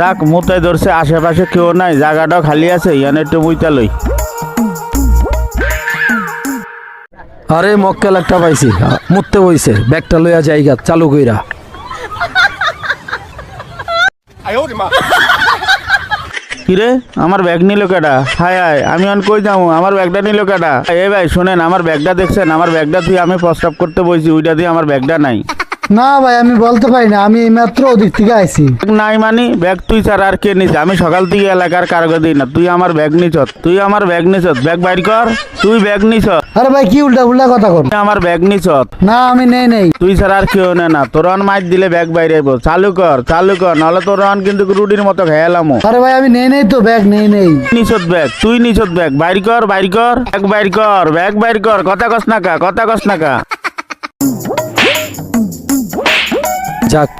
রাখ মুতাই ধরছে, আশেপাশে কেউ নাই, জায়গাটাও খালি আছে, ইয়ানে একটু মুইতা লই। আরে মক্কেল একটা পাইছি, মুততে বইছে, ব্যাগটা লইয়া জায়গা চালু কইরা। কিরে আমার ব্যাগ নিল কেডা? হায় হায়, আমি অন কই যাবো, আমার ব্যাগটা নিল কেডা? এই ভাই শুনেন, আমার ব্যাগটা দেখছেন? আমার ব্যাগটা তুই আমি প্রস্তাব করতে বইছি, ওইটা দিয়ে আমার ব্যাগটা নাই। না ভাই আমি বলতে পারি না, আমি মাত্র ওদিক থেকে আইছি। ব্যাগ নাই মানে ব্যাগ তুই ছাড়া আর কে নিছে? আমি সকাল থেকে এলাকার কারগো দিই না, তুই আমার ব্যাগ নিছত, তুই আমার ব্যাগ নিছত, ব্যাগ বাইর কর, তুই ব্যাগ নিছত, আরে ভাই কি উল্টা উল্টা কথা কর। তুই আমার ব্যাগ নিছত, না আমি নেই। তুই ছাড়া আর কেউ নেই না। তোর অন মাইর দিলে ব্যাগ বাইরে আইব, চালু কর নাহলে তোর অন কিন্তু রুটির মতো খেয়ালামো। আরে ভাই আমি নেই তো, ব্যাগ নেই। নিছত ব্যাগ, তুই নিছত ব্যাগ, বাইর কর ব্যাগ বাইর কর, কথা কস না কা। যাক